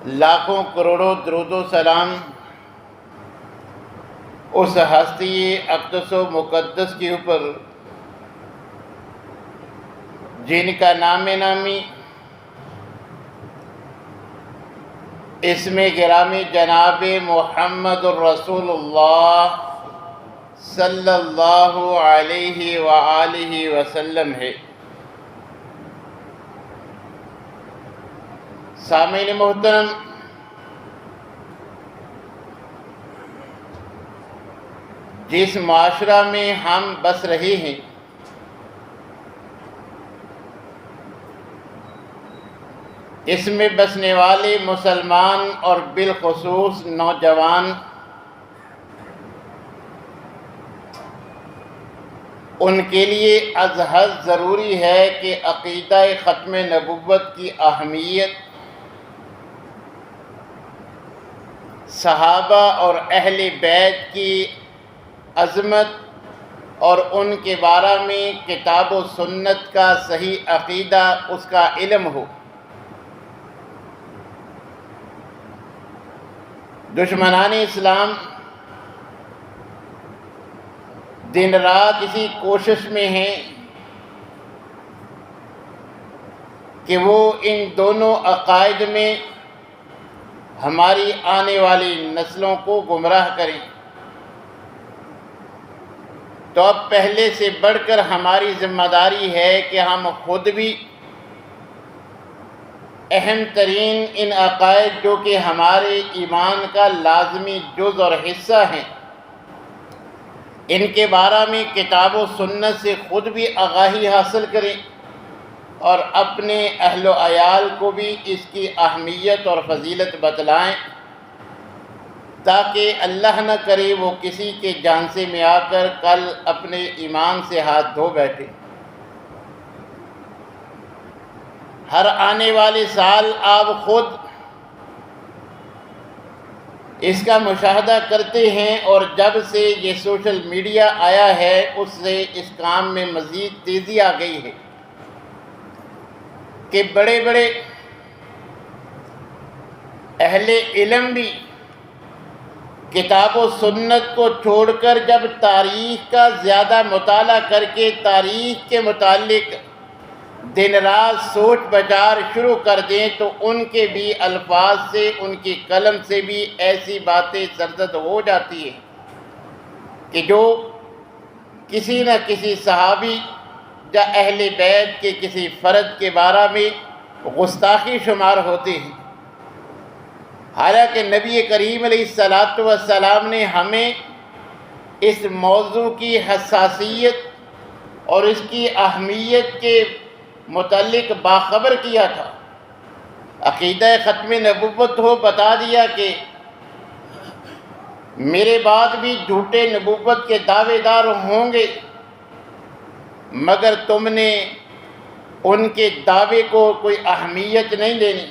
لاکھوں کروڑوں درود و سلام اس ہستی اقدس و مقدس کے اوپر جن کا نام نامی اسم گرامی جناب محمد الرسول اللہ صلی اللہ علیہ وآلہ وسلم ہے۔ سامعین محترم، جس معاشرہ میں ہم بس رہے ہیں اس میں بسنے والے مسلمان اور بالخصوص نوجوان ان کے لیے از حد ضروری ہے کہ عقیدہ ختم نبوت کی اہمیت، صحابہ اور اہل بیت کی عظمت اور ان کے بارے میں کتاب و سنت کا صحیح عقیدہ، اس کا علم ہو۔ دشمنان اسلام دن رات اسی کوشش میں ہیں کہ وہ ان دونوں عقائد میں ہماری آنے والی نسلوں کو گمراہ کریں۔ تو اب پہلے سے بڑھ کر ہماری ذمہ داری ہے کہ ہم خود بھی اہم ترین ان عقائد جو کہ ہمارے ایمان کا لازمی جز اور حصہ ہیں، ان کے بارے میں کتاب و سنت سے خود بھی آگاہی حاصل کریں اور اپنے اہل و عیال کو بھی اس کی اہمیت اور فضیلت بتلائیں، تاکہ اللہ نہ کرے وہ کسی کے جانسے میں آ کر کل اپنے ایمان سے ہاتھ دھو بیٹھے۔ ہر آنے والے سال آپ خود اس کا مشاہدہ کرتے ہیں، اور جب سے یہ سوشل میڈیا آیا ہے اس سے اس کام میں مزید تیزی آ گئی ہے کہ بڑے بڑے اہل علم بھی کتاب و سنت کو چھوڑ کر جب تاریخ کا زیادہ مطالعہ کر کے تاریخ کے متعلق دن رات سوچ بچار شروع کر دیں تو ان کے بھی الفاظ سے، ان کی قلم سے بھی ایسی باتیں سرزد ہو جاتی ہیں کہ جو کسی نہ کسی صحابی یا اہل بیت کے کسی فرد کے بارے میں گستاخی شمار ہوتے ہیں۔ حالانکہ نبی کریم علیہ السلام نے ہمیں اس موضوع کی حساسیت اور اس کی اہمیت کے متعلق باخبر کیا تھا۔ عقیدہ ختم نبوت ہو، بتا دیا کہ میرے بعد بھی جھوٹے نبوت کے دعوے دار ہوں گے، مگر تم نے ان کے دعوے کو کوئی اہمیت نہیں دینی۔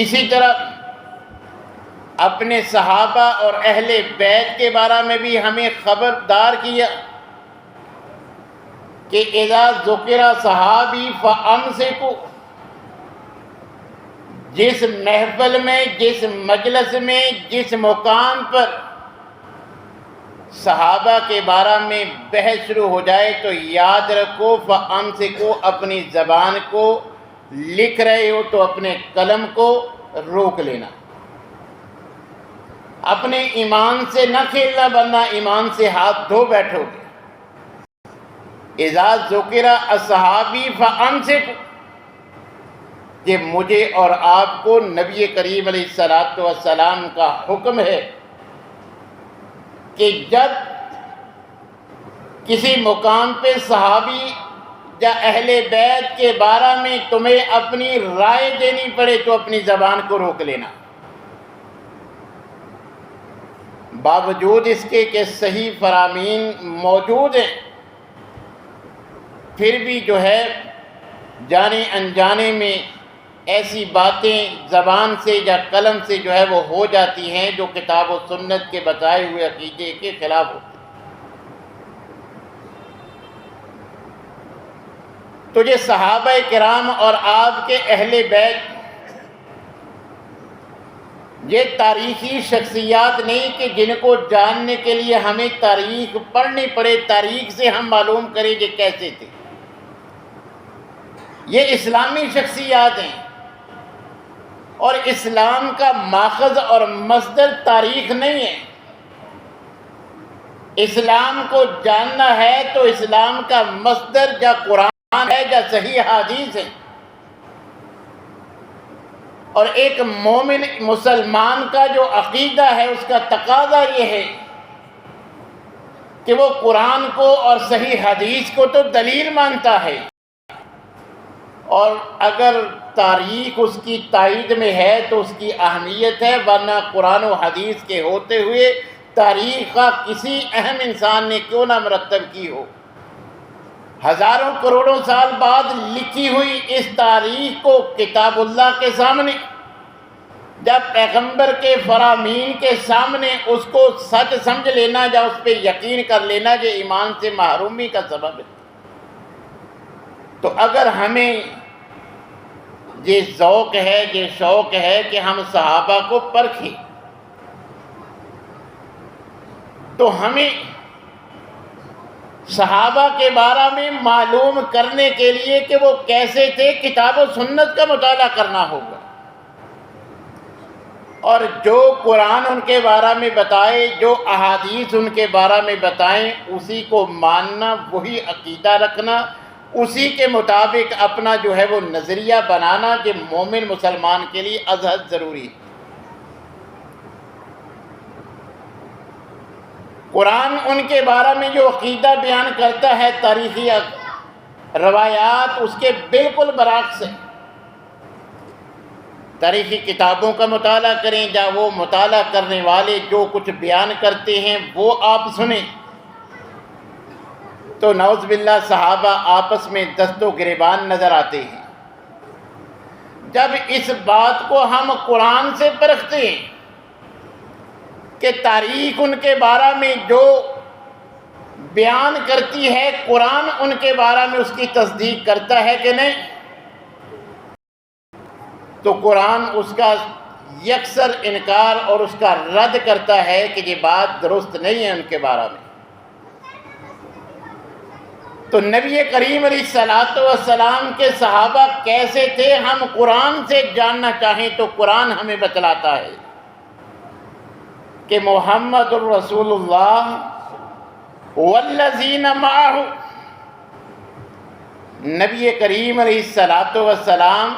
اسی طرح اپنے صحابہ اور اہل بیت کے بارے میں بھی ہمیں خبردار کیا کہ اذا ذکر صحابی فامسکوا، جس محفل میں، جس مجلس میں، جس مقام پر صحابہ کے بارے میں بحث شروع ہو جائے تو یاد رکھو فامسکوا، اپنی زبان کو لکھ رہے ہو تو اپنے قلم کو روک لینا۔ اپنے ایمان سے نہ کھیلنا، ورنہ ایمان سے ہاتھ دھو بیٹھو گے۔ اذا ذکر الصحابی فامسکوا، کہ مجھے اور آپ کو نبی کریم علیہ السلام کا حکم ہے کہ جب کسی مقام پہ صحابی یا اہل بیت کے بارے میں تمہیں اپنی رائے دینی پڑے تو اپنی زبان کو روک لینا۔ باوجود اس کے کہ صحیح فرامین موجود ہیں، پھر بھی جو ہے جانے انجانے میں ایسی باتیں زبان سے یا قلم سے جو ہے وہ ہو جاتی ہیں جو کتاب و سنت کے بتائے ہوئے عقیدے کے خلاف ہوتی ہیں۔ تو یہ صحابہ کرام اور آپ کے اہل بیت یہ تاریخی شخصیات نہیں کہ جن کو جاننے کے لیے ہمیں تاریخ پڑھنی پڑے، تاریخ سے ہم معلوم کریں یہ کیسے تھے۔ یہ اسلامی شخصیات ہیں، اور اسلام کا ماخذ اور مصدر تاریخ نہیں ہے۔ اسلام کو جاننا ہے تو اسلام کا مصدر یا قرآن ہے یا صحیح حدیث ہے۔ اور ایک مومن مسلمان کا جو عقیدہ ہے اس کا تقاضا یہ ہے کہ وہ قرآن کو اور صحیح حدیث کو تو دلیل مانتا ہے، اور اگر تاریخ اس کی تائید میں ہے تو اس کی اہمیت ہے، ورنہ قرآن و حدیث کے ہوتے ہوئے تاریخ کا کسی اہم انسان نے کیوں نہ مرتب کی ہو، ہزاروں کروڑوں سال بعد لکھی ہوئی اس تاریخ کو کتاب اللہ کے سامنے، جب پیغمبر کے فرامین کے سامنے اس کو سچ سمجھ لینا یا اس پہ یقین کر لینا یہ ایمان سے محرومی کا سبب ہے۔ تو اگر ہمیں یہ ذوق ہے، یہ شوق ہے کہ ہم صحابہ کو پرکھیں، تو ہمیں صحابہ کے بارے میں معلوم کرنے کے لیے کہ وہ کیسے تھے کتاب و سنت کا مطالعہ کرنا ہوگا، اور جو قرآن ان کے بارے میں بتائے، جو احادیث ان کے بارے میں بتائیں اسی کو ماننا، وہی عقیدہ رکھنا، اسی کے مطابق اپنا جو ہے وہ نظریہ بنانا، کہ مومن مسلمان کے لیے از حد ضروری ہے۔ قرآن ان کے بارے میں جو عقیدہ بیان کرتا ہے، تاریخی روایات اس کے بالکل برعکس ہیں۔ تاریخی کتابوں کا مطالعہ کریں، یا وہ مطالعہ کرنے والے جو کچھ بیان کرتے ہیں وہ آپ سنیں، تو نعوذ باللہ صحابہ آپس میں دست و گریبان نظر آتے ہیں۔ جب اس بات کو ہم قرآن سے پرکھتے ہیں کہ تاریخ ان کے بارے میں جو بیان کرتی ہے، قرآن ان کے بارے میں اس کی تصدیق کرتا ہے کہ نہیں، تو قرآن اس کا یکسر انکار اور اس کا رد کرتا ہے کہ یہ بات درست نہیں ہے ان کے بارے میں۔ تو نبی کریم علیہ الصلوۃ والسلام کے صحابہ کیسے تھے، ہم قرآن سے جاننا چاہیں تو قرآن ہمیں بتلاتا ہے کہ محمد الرسول اللہ والذین معہ، نبی کریم علیہ الصلوۃ والسلام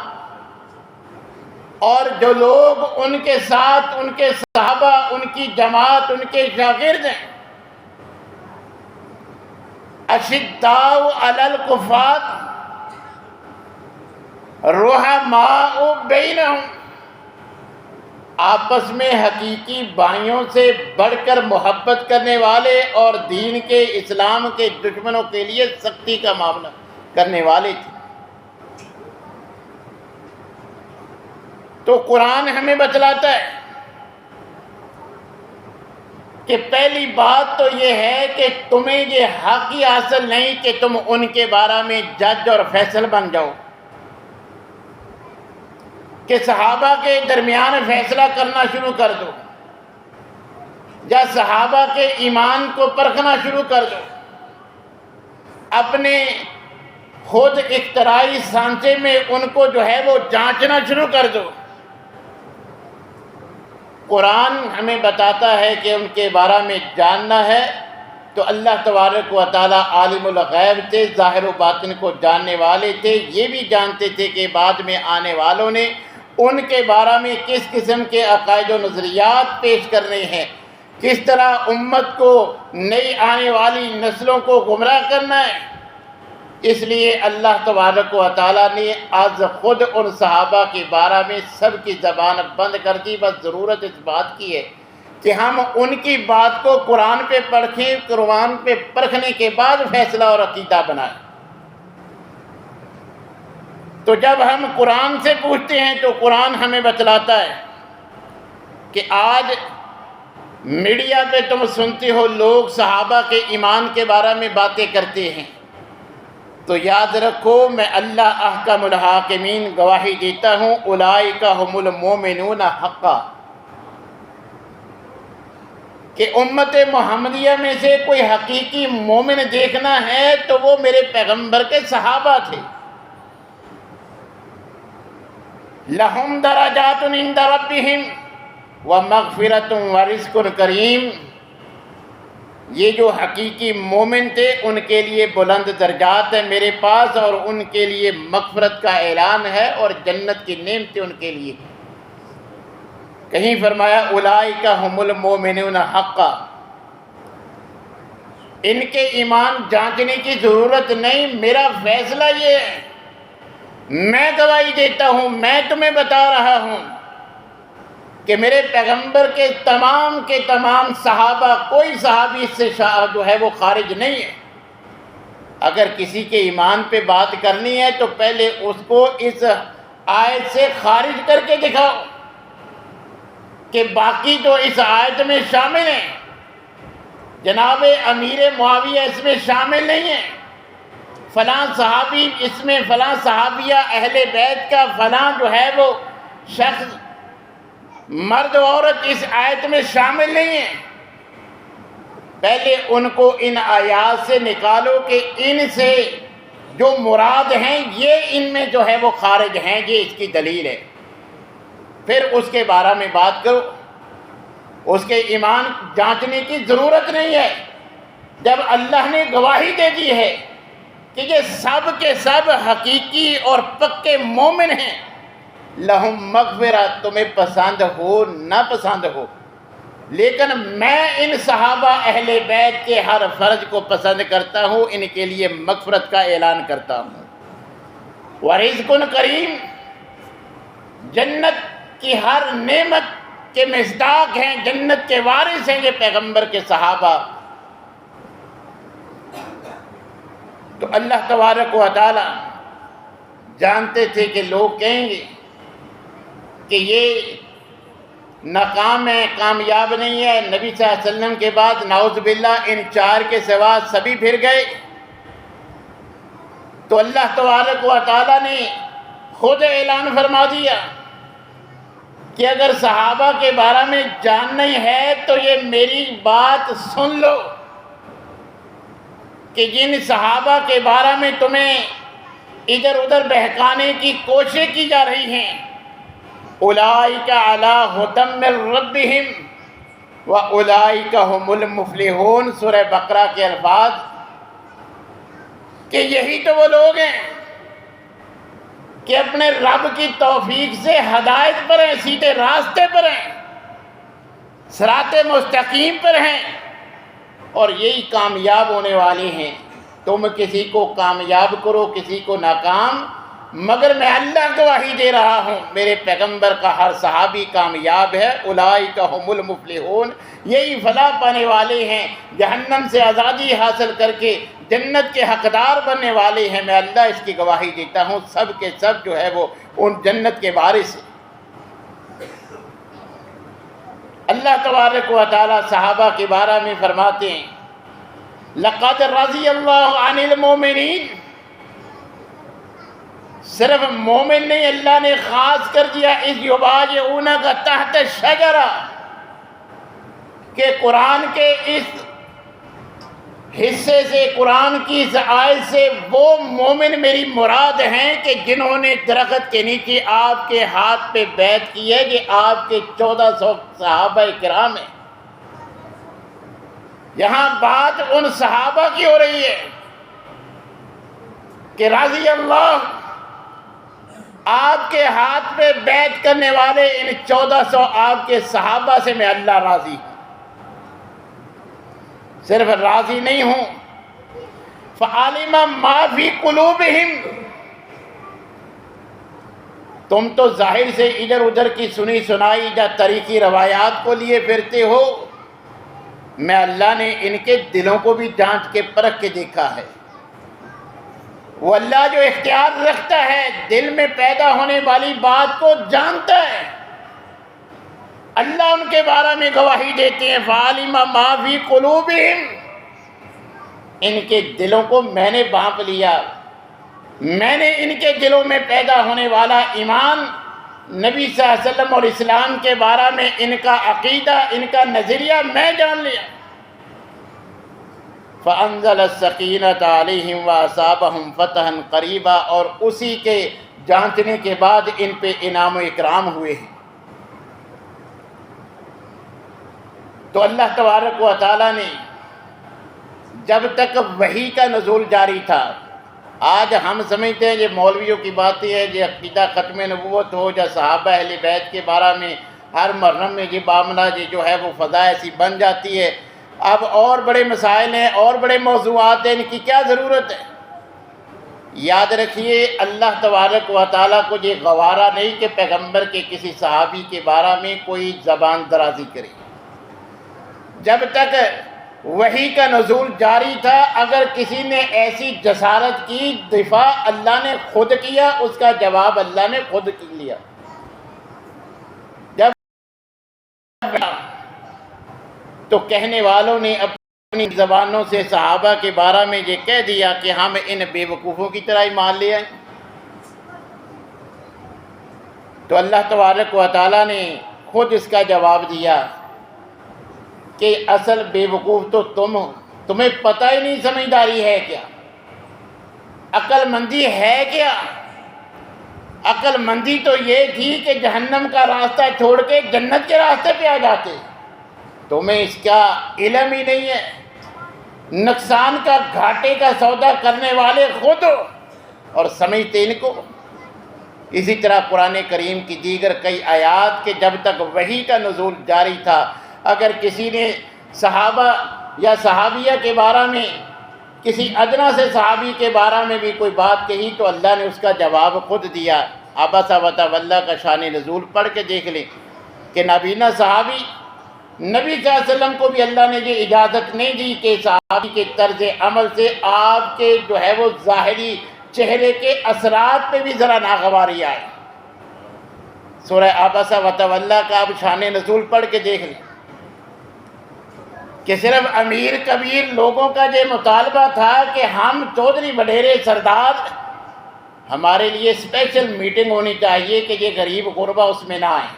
اور جو لوگ ان کے ساتھ، ان کے صحابہ، ان کی جماعت، ان کے شاگرد ہیں، اشداء علی الکفار رحماء بینہم، آپس میں حقیقی بھائیوں سے بڑھ کر محبت کرنے والے اور دین کے، اسلام کے دشمنوں کے لیے سختی کا معاملہ کرنے والے تھے۔ تو قرآن ہمیں بتلاتا ہے کہ پہلی بات تو یہ ہے کہ تمہیں یہ حق ہی حاصل نہیں کہ تم ان کے بارے میں جج اور فیصل بن جاؤ، کہ صحابہ کے درمیان فیصلہ کرنا شروع کر دو، یا صحابہ کے ایمان کو پرکھنا شروع کر دو، اپنے خود اختراعی سانچے میں ان کو جو ہے وہ جانچنا شروع کر دو۔ قرآن ہمیں بتاتا ہے کہ ان کے بارے میں جاننا ہے تو اللہ تبارک و تعالیٰ عالم الغیب تھے، ظاہر و باطن کو جاننے والے تھے، یہ بھی جانتے تھے کہ بعد میں آنے والوں نے ان کے بارے میں کس قسم کے عقائد و نظریات پیش کرنے ہیں، کس طرح امت کو، نئی آنے والی نسلوں کو گمراہ کرنا ہے۔ اس لیے اللہ تبارک و تعالیٰ نے آج خود ان صحابہ کے بارے میں سب کی زبان بند کر دی، بس ضرورت اس بات کی ہے کہ ہم ان کی بات کو قرآن پہ پرکھیں، قرآن پہ پرکھنے کے بعد فیصلہ اور عقیدہ بنائیں۔ تو جب ہم قرآن سے پوچھتے ہیں تو قرآن ہمیں بتلاتا ہے کہ آج میڈیا پہ تم سنتے ہو لوگ صحابہ کے ایمان کے بارے میں باتیں کرتے ہیں، تو یاد رکھو میں اللہ احکم الحاکمین گواہی دیتا ہوں، اولئک ھم المؤمنون حقا، کہ امت محمدیہ میں سے کوئی حقیقی مومن دیکھنا ہے تو وہ میرے پیغمبر کے صحابہ تھے۔ لہم درجات عند ربہم ومغفرۃ ورزق کریم، یہ جو حقیقی مومن تھے ان کے لیے بلند درجات ہیں میرے پاس، اور ان کے لیے مغفرت کا اعلان ہے اور جنت کی نعمتیں ان کے لیے۔ کہیں فرمایا اولئک ھم المؤمنون حقا، ان کے ایمان جانچنے کی ضرورت نہیں، میرا فیصلہ یہ ہے، میں گواہی دیتا ہوں، میں تمہیں بتا رہا ہوں کہ میرے پیغمبر کے تمام صحابہ، کوئی صحابی اس سے جو ہے وہ خارج نہیں ہے۔ اگر کسی کے ایمان پہ بات کرنی ہے تو پہلے اس کو اس آیت سے خارج کر کے دکھاؤ کہ باقی تو اس آیت میں شامل ہیں، جناب امیر معاویہ اس میں شامل نہیں ہیں، فلاں صحابی اس میں، فلاں صحابیہ اہل بیت کا فلاں جو ہے وہ شخص مرد و عورت اس آیت میں شامل نہیں ہیں۔ پہلے ان کو ان آیات سے نکالو کہ ان سے جو مراد ہیں یہ ان میں جو ہے وہ خارج ہیں، یہ اس کی دلیل ہے، پھر اس کے بارے میں بات کرو۔ اس کے ایمان جانچنے کی ضرورت نہیں ہے، جب اللہ نے گواہی دے دی ہے کہ یہ سب کے سب حقیقی اور پکے مومن ہیں، لہم مغفرۃ، تمہیں پسند ہو نہ پسند ہو، لیکن میں ان صحابہ اہل بیت کے ہر فرض کو پسند کرتا ہوں، ان کے لیے مغفرت کا اعلان کرتا ہوں۔ ورزق کریم، جنت کی ہر نعمت کے مصداق ہیں، جنت کے وارث ہیں یہ پیغمبر کے صحابہ۔ تو اللہ تبارک و تعالی جانتے تھے کہ لوگ کہیں گے کہ یہ ناکام ہے، کامیاب نہیں ہے، نبی صلی اللہ علیہ وسلم کے بعد نعوذ باللہ ان چار کے سوا سبھی پھر گئے۔ تو اللہ تبارک و تعالی نے خود اعلان فرما دیا کہ اگر صحابہ کے بارے میں جاننا ہے تو یہ میری بات سن لو کہ جن صحابہ کے بارے میں تمہیں ادھر ادھر بہکانے کی کوشش کی جا رہی ہیں، اولئک علی ھدی من ربہم واولئک ھم المفلحون، سورہ بقرہ کے الفاظ کہ یہی تو وہ لوگ ہیں کہ اپنے رب کی توفیق سے ہدایت پر ہیں، سیدھے راستے پر ہیں، صراط مستقیم پر ہیں، اور یہی کامیاب ہونے والے ہیں۔ تم کسی کو کامیاب کرو، کسی کو ناکام، مگر میں اللہ گواہی دے رہا ہوں میرے پیغمبر کا ہر صحابی کامیاب ہے۔ اولئک ھم المفلحون، یہی فلاح پانے والے ہیں، جہنم سے آزادی حاصل کر کے جنت کے حقدار بننے والے ہیں۔ میں اللہ اس کی گواہی دیتا ہوں، سب کے سب جو ہے وہ ان جنت کے وارث ہیں۔ اللہ تبارک و تعالی صحابہ کے بارے میں فرماتے ہیں لقد رضی اللہ عن المؤمنین، صرف مومن نہیں، اللہ نے خاص کر دیا اذ یبایعونک تحت الشجرہ، کہ قرآن کے اس حصے سے، قرآن کی اس آیت سے وہ مومن میری مراد ہیں کہ جنہوں نے درخت کے نیچے آپ کے ہاتھ پہ بیعت کی ہے، یہ آپ کے 1400 صحابہ کرام ہیں۔ یہاں بات ان صحابہ کی ہو رہی ہے کہ رضی اللہ، آپ کے ہاتھ پہ بیعت کرنے والے ان 1400 آپ کے صحابہ سے میں اللہ راضی ہوں۔ صرف راضی نہیں ہوں، فعلم ما فی قلوبہم، تم تو ظاہر سے ادھر ادھر کی سنی سنائی یا تاریخی روایات کو لیے پھرتے ہو، میں اللہ نے ان کے دلوں کو بھی جانچ کے پرکھ کے دیکھا ہے۔ وہ اللہ جو اختیار رکھتا ہے دل میں پیدا ہونے والی بات کو جانتا ہے، اللہ ان کے بارے میں گواہی دیتے ہیں فعلم ما فی قلوبہم، ان کے دلوں کو میں نے بھانپ لیا، میں نے ان کے دلوں میں پیدا ہونے والا ایمان نبی صلی اللہ علیہ وسلم اور اسلام کے بارے میں ان کا عقیدہ، ان کا نظریہ میں جان لیا۔ فَأَنزَلَ السَّكِينَةَ عَلَيْهِمْ وَأَصَابَهُمْ فَتْحًا قَرِيبًا، اور اسی کے جانچنے کے بعد ان پہ انعام و اکرام ہوئے ہیں۔ تو اللہ تبارک و تعالیٰ نے جب تک وحی کا نزول جاری تھا، آج ہم سمجھتے ہیں یہ مولویوں کی باتیں ہیں، یہ عقیدہ ختم نبوت ہو یا صحابہ اہل بیت کے بارے میں ہر محرم میں یہ معاملہ جو ہے وہ فضا ایسی بن جاتی ہے۔ اب اور بڑے مسائل ہیں، اور بڑے موضوعات ہیں، ان کی کیا ضرورت ہے؟ یاد رکھیے اللہ تبارک و تعالیٰ کو یہ گوارا نہیں کہ پیغمبر کے کسی صحابی کے بارے میں کوئی زبان درازی کرے۔ جب تک وحی کا نزول جاری تھا، اگر کسی نے ایسی جسارت کی، دفاع اللہ نے خود کیا، اس کا جواب اللہ نے خود لیا۔ جب تو کہنے والوں نے اپنی زبانوں سے صحابہ کے بارے میں یہ کہہ دیا کہ ہم ان بے وقوفوں کی طرح ایمان لے آئیں۔ تو اللہ تبارک و تعالیٰ نے خود اس کا جواب دیا کہ اصل بے وقوف تو تم ہو، تمہیں پتہ ہی نہیں سمجھداری ہے کیا، عقل مندی ہے کیا۔ عقل مندی تو یہ تھی کہ جہنم کا راستہ چھوڑ کے جنت کے راستے پہ آ جاتے، تمہیں اس کا علم ہی نہیں ہے۔ نقصان کا، گھاٹے کا سودا کرنے والے خود ہو اور سمجھتے ان کو۔ اسی طرح قرآن کریم کی دیگر کئی آیات کہ جب تک وحی کا نزول جاری تھا، اگر کسی نے صحابہ یا صحابیہ کے بارے میں، کسی ادنا سے صحابی کے بارے میں بھی کوئی بات کہی تو اللہ نے اس کا جواب خود دیا۔ عبسہ وتولیٰ کا شان نزول پڑھ کے دیکھ لیں کہ نابینا صحابی نبی صلی اللہ علیہ وسلم کو بھی اللہ نے یہ اجازت نہیں دی کہ صحابی کے طرز عمل سے آپ کے جو ہے وہ ظاہری چہرے کے اثرات پہ بھی ذرا ناگواری آئے۔ سورہ عبسہ وتولیٰ کا اب شان نزول پڑھ کے دیکھ لیں کہ صرف امیر کبیر لوگوں کا یہ مطالبہ تھا کہ ہم چودھری وڈیرے سردار، ہمارے لیے اسپیشل میٹنگ ہونی چاہیے کہ یہ غریب غربا اس میں نہ آئیں۔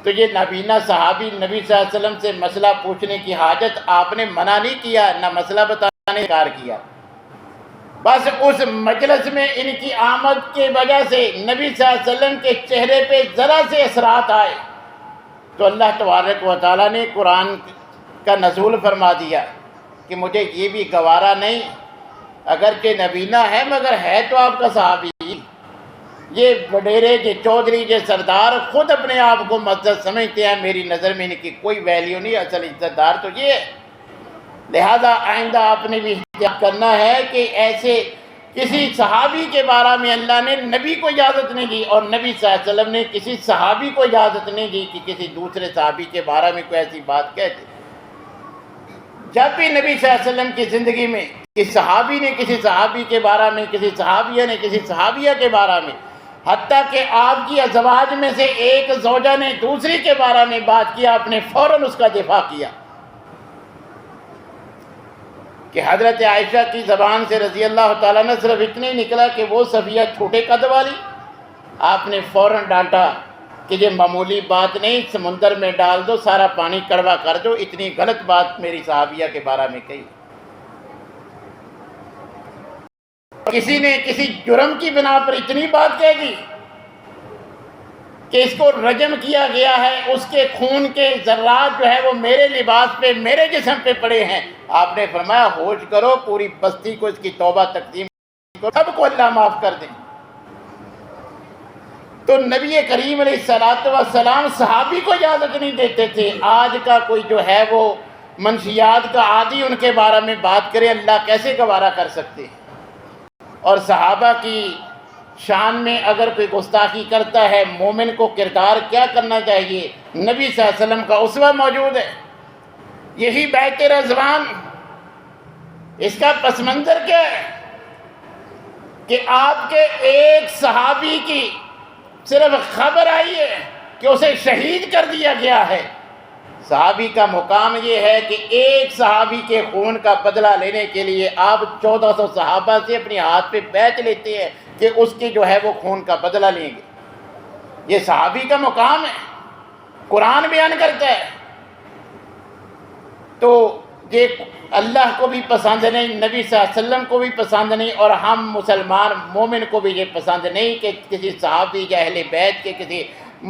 تو یہ نابینا صحابی نبی صلی اللہ علیہ وسلم سے مسئلہ پوچھنے کی حاجت آپ نے منع نہیں کیا، نہ مسئلہ بتانے کا انکار کیا، بس اس مجلس میں ان کی آمد کی وجہ سے نبی صلی اللہ علیہ وسلم کے چہرے پہ ذرا سے اثرات آئے تو اللہ تبارک و تعالیٰ نے قرآن کا نزول فرما دیا کہ مجھے یہ بھی گوارا نہیں، اگرچہ نبینا ہے مگر ہے تو آپ کا صحابی۔ یہ وڈیرے، یہ چودھری، یہ سردار خود اپنے آپ کو معزز سمجھتے ہیں، میری نظر میں ان کی کوئی ویلیو نہیں، اصل عزت دار تو یہ ہے۔ لہذا آئندہ آپ نے بھی احتیاط کرنا ہے کہ ایسے کسی صحابی کے بارے میں اللہ نے نبی کو اجازت نہیں دی، اور نبی صلی اللہ علیہ وسلم نے کسی صحابی کو اجازت نہیں دی کہ کسی دوسرے صحابی کے بارے میں کوئی ایسی بات کہتے۔ جب بھی نبی صلی اللہ علیہ وسلم کی زندگی میں کسی صحابی نے کسی صحابی کے بارے میں، کسی صحابیہ نے کسی صحابیہ کے بارے میں، حتیٰ کہ آپ کی ازواج میں سے ایک زوجہ نے دوسری کے بارے میں بات کیا، آپ نے فوراً اس کا دفاع کیا۔ کہ حضرت عائشہ کی زبان سے رضی اللہ تعالیٰ نے صرف اتنے ہی نکلا کہ وہ صفیہ چھوٹے قد والی، آپ نے فوراً ڈانٹا کہ یہ معمولی بات نہیں، سمندر میں ڈال دو، سارا پانی کڑوا کر دو، اتنی غلط بات میری صحابیہ کے بارے میں کہی۔ کسی نے کسی جرم کی بنا پر اتنی بات کہہ دی کہ اس کو رجم کیا گیا ہے، اس کے خون کے ذرات جو ہے وہ میرے لباس پہ، میرے جسم پہ پڑے ہیں، آپ نے فرمایا ہوش کرو، پوری بستی کو اس کی توبہ تقدیم کرو، سب کو اللہ معاف کر دیں۔ تو نبی کریم علیہ السلام صحابی کو اجازت نہیں دیتے تھے۔ آج کا کوئی جو ہے وہ منشیات کا عادی ان کے بارے میں بات کرے، اللہ کیسے گوارا کر سکتے ہیں؟ اور صحابہ کی شان میں اگر کوئی گستاخی کرتا ہے، مومن کو کردار کیا کرنا چاہیے؟ نبی صلی اللہ علیہ وسلم کا اسوہ موجود ہے، یہی بیت رضوان، اس کا پس منظر کیا ہے کہ آپ کے ایک صحابی کی صرف خبر آئی ہے کہ اسے شہید کر دیا گیا ہے۔ صحابی کا مقام یہ ہے کہ ایک صحابی کے خون کا بدلہ لینے کے لیے آپ 1400 صحابہ سے اپنے ہاتھ پہ بیعت لیتے ہیں کہ اس کی جو ہے وہ خون کا بدلہ لیں گے۔ یہ صحابی کا مقام ہے، قرآن بیان کرتا ہے۔ تو یہ اللہ کو بھی پسند نہیں، نبی صلی اللہ علیہ وسلم کو بھی پسند نہیں، اور ہم مسلمان مومن کو بھی یہ پسند نہیں کہ کسی صحابی یا اہل بیت کے کسی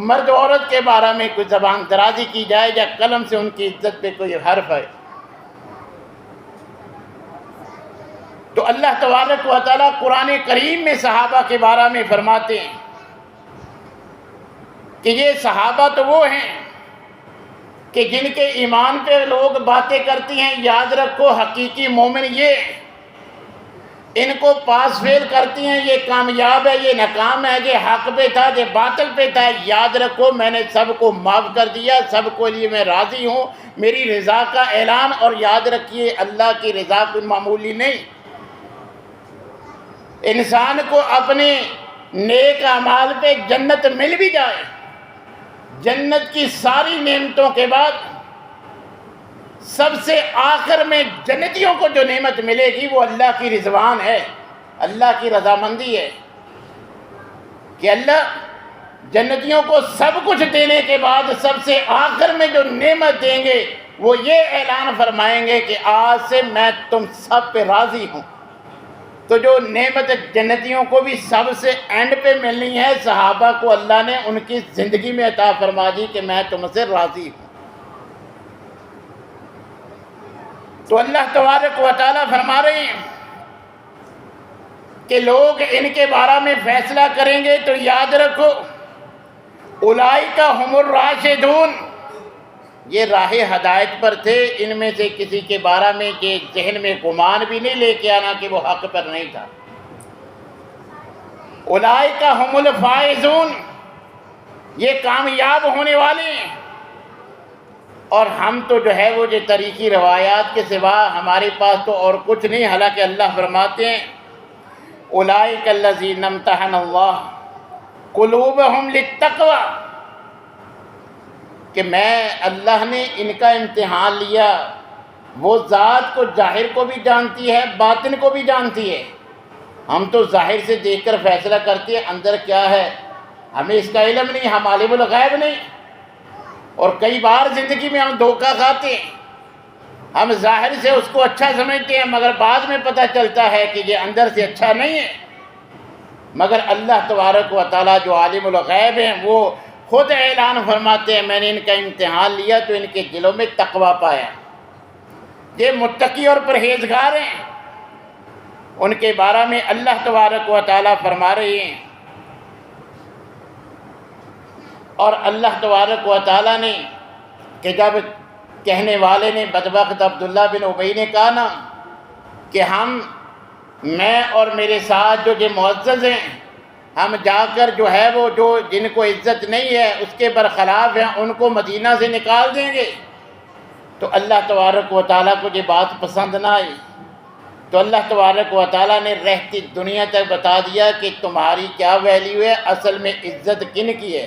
مرد عورت کے بارے میں کوئی زبان درازی کی جائے یا قلم سے ان کی عزت پہ کوئی حرف ہے۔ تو اللہ تبارک و تعالیٰ قرآن کریم میں صحابہ کے بارے میں فرماتے ہیں کہ یہ صحابہ تو وہ ہیں کہ جن کے ایمان پہ لوگ باتیں کرتی ہیں، یاد رکھو حقیقی مومن یہ، ان کو پاس فیل کرتی ہیں، یہ کامیاب ہے، یہ ناکام ہے، یہ حق پہ تھا، یہ باطل پہ تھا، یاد رکھو میں نے سب کو معاف کر دیا، سب کو لیے میں راضی ہوں، میری رضا کا اعلان۔ اور یاد رکھیے اللہ کی رضا کوئی معمولی نہیں، انسان کو اپنے نیک اعمال پہ جنت مل بھی جائے، جنت کی ساری نعمتوں کے بعد سب سے آخر میں جنتیوں کو جو نعمت ملے گی وہ اللہ کی رضوان ہے، اللہ کی رضامندی ہے، کہ اللہ جنتیوں کو سب کچھ دینے کے بعد سب سے آخر میں جو نعمت دیں گے وہ یہ اعلان فرمائیں گے کہ آج سے میں تم سب پہ راضی ہوں۔ تو جو نعمت جنتیوں کو بھی سب سے اینڈ پہ ملنی ہے، صحابہ کو اللہ نے ان کی زندگی میں عطا فرما دی کہ میں تم سے راضی ہوں۔ تو اللہ تبارک و تعالیٰ فرما رہے ہیں کہ لوگ ان کے بارے میں فیصلہ کریں گے تو یاد رکھو اولئک ھم الراشدون، یہ راہ ہدایت پر تھے، ان میں سے کسی کے بارے میں یہ ذہن میں گمان بھی نہیں لے کے آنا کہ وہ حق پر نہیں تھا۔ اولئک ھم الفائزون، یہ کامیاب ہونے والے ہیں۔ اور ہم تو جو ہے وہ جو تاریخی روایات کے سوا ہمارے پاس تو اور کچھ نہیں، حالانکہ اللہ فرماتے ہیں اولئک الذین امتحن اللہ قلوبہم للتقوی، کہ میں اللہ نے ان کا امتحان لیا۔ وہ ذات کو ظاہر کو بھی جانتی ہے، باطن کو بھی جانتی ہے۔ ہم تو ظاہر سے دیکھ کر فیصلہ کرتے ہیں، اندر کیا ہے ہمیں اس کا علم نہیں، ہم عالم الغیب نہیں۔ اور کئی بار زندگی میں ہم دھوکہ کھاتے ہیں، ہم ظاہر سے اس کو اچھا سمجھتے ہیں مگر بعد میں پتہ چلتا ہے کہ یہ اندر سے اچھا نہیں ہے۔ مگر اللہ تبارک و تعالیٰ جو عالم الغیب ہیں وہ خود اعلان فرماتے ہیں میں نے ان کا امتحان لیا تو ان کے دلوں میں تقویٰ پایا، یہ متقی اور پرہیزگار ہیں۔ ان کے بارے میں اللہ تبارک و تعالیٰ فرما رہے ہیں، اور اللہ تبارک و تعالیٰ نے کہ جب کہنے والے نے بدبخت عبداللہ بن ابی نے کہا نا کہ میں اور میرے ساتھ جو معزز ہیں ہم جا کر جو ہے وہ جو جن کو عزت نہیں ہے اس کے برخلاف ہیں ان کو مدینہ سے نکال دیں گے، تو اللہ تبارک و تعالیٰ کو یہ بات پسند نہ آئی۔ تو اللہ تبارک و تعالیٰ نے رہتی دنیا تک بتا دیا کہ تمہاری کیا ویلیو ہے، اصل میں عزت کن کی ہے۔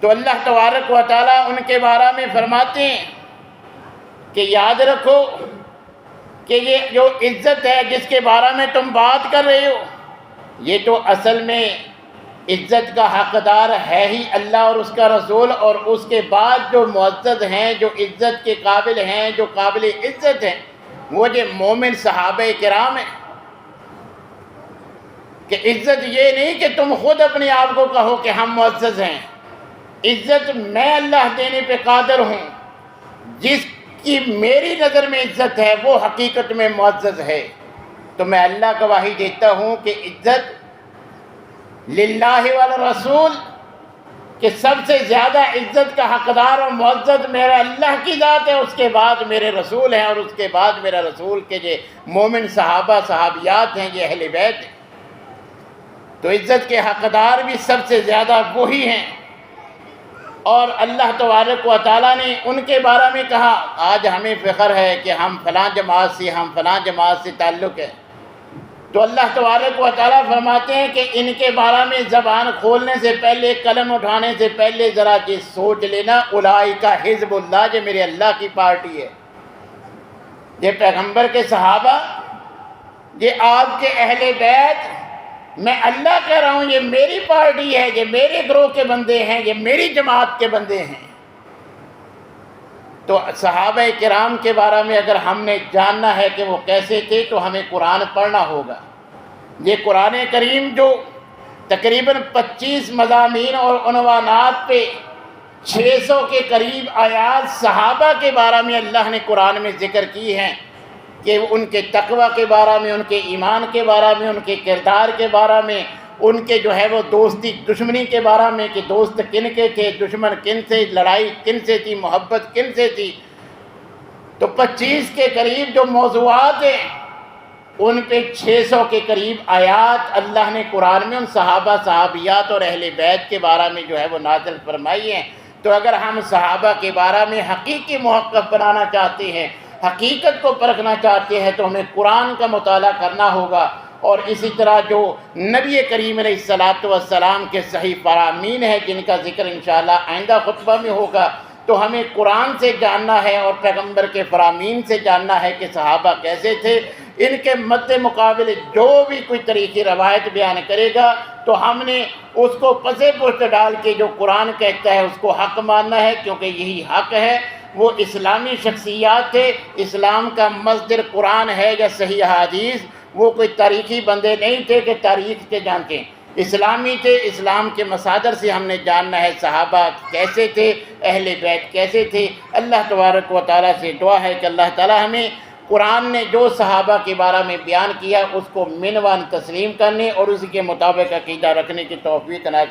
تو اللہ تبارک و تعالیٰ ان کے بارے میں فرماتے ہیں کہ یاد رکھو کہ یہ جو عزت ہے جس کے بارے میں تم بات کر رہے ہو، یہ تو اصل میں عزت کا حقدار ہے ہی اللہ اور اس کا رسول، اور اس کے بعد جو معزز ہیں، جو عزت کے قابل ہیں، جو قابل عزت ہیں، وہ جو مومن صحابہ کرام ہیں۔ کہ عزت یہ نہیں کہ تم خود اپنے آپ کو کہو کہ ہم معزز ہیں، عزت میں اللہ دینے پہ قادر ہوں، جس کی میری نظر میں عزت ہے وہ حقیقت میں معزز ہے۔ تو میں اللہ گواہی دیتا ہوں کہ عزت للہ والرسول، کہ سب سے زیادہ عزت کا حقدار اور معزز میرا اللہ کی ذات ہے، اس کے بعد میرے رسول ہیں، اور اس کے بعد میرا رسول کے جو مومن صحابہ صحابیات ہیں یہ اہل بیت ہیں۔ تو عزت کے حقدار بھی سب سے زیادہ وہی ہیں، اور اللہ تبارک و تعالیٰ نے ان کے بارے میں کہا آج ہمیں فخر ہے کہ ہم فلاں جماعت سے تعلق ہے۔ تو اللہ تبارک و تعالیٰ فرماتے ہیں کہ ان کے بارے میں زبان کھولنے سے پہلے، قلم اٹھانے سے پہلے ذرا یہ سوچ لینا اولئک حزب اللہ، یہ میرے اللہ کی پارٹی ہے، یہ پیغمبر کے صحابہ، یہ آپ کے اہل بیت، میں اللہ کہہ رہا ہوں یہ میری پارٹی ہے، یہ میرے گروہ کے بندے ہیں، یہ میری جماعت کے بندے ہیں۔ تو صحابہ کرام کے بارے میں اگر ہم نے جاننا ہے کہ وہ کیسے تھے تو ہمیں قرآن پڑھنا ہوگا۔ یہ قرآن کریم جو تقریباً 25 مضامین اور عنوانات پہ 600 کے قریب آیات صحابہ کے بارے میں اللہ نے قرآن میں ذکر کی ہیں کہ ان کے تقوی کے بارے میں، ان کے ایمان کے بارے میں، ان کے کردار کے بارے میں، ان کے جو ہے وہ دوستی دشمنی کے بارے میں کہ دوست کن کے تھے، دشمن کن سے، لڑائی کن سے تھی، محبت کن سے تھی۔ تو 25 کے قریب جو موضوعات ہیں ان پہ 600 کے قریب آیات اللہ نے قرآن میں ان صحابہ صحابیات اور اہل بیت کے بارے میں جو ہے وہ نازل فرمائی ہیں۔ تو اگر ہم صحابہ کے بارے میں حقیقی موقف بنانا چاہتے ہیں، حقیقت کو پرکھنا چاہتے ہیں تو ہمیں قرآن کا مطالعہ کرنا ہوگا، اور اسی طرح جو نبی کریم علیہ السلام کے صحیح فرامین ہیں جن کا ذکر انشاءاللہ آئندہ خطبہ میں ہوگا، تو ہمیں قرآن سے جاننا ہے اور پیغمبر کے فرامین سے جاننا ہے کہ صحابہ کیسے تھے۔ ان کے مد مقابل جو بھی کوئی طریقی روایت بیان کرے گا تو ہم نے اس کو پسے پشت ڈال کے جو قرآن کہتا ہے اس کو حق ماننا ہے، کیونکہ یہی حق ہے۔ وہ اسلامی شخصیات تھے، اسلام کا مصدر قرآن ہے یا صحیح حدیث، وہ کوئی تاریخی بندے نہیں تھے کہ تاریخ کے جانتے، اسلامی تھے۔ اسلام کے مصادر سے ہم نے جاننا ہے صحابہ کیسے تھے، اہل بیت کیسے تھے۔ اللہ تبارک و تعالیٰ سے دعا ہے کہ اللہ تعالیٰ ہمیں قرآن نے جو صحابہ کے بارے میں بیان کیا اس کو منوان تسلیم کرنے اور اسی کے مطابق عقیدہ رکھنے کی توفیق عطا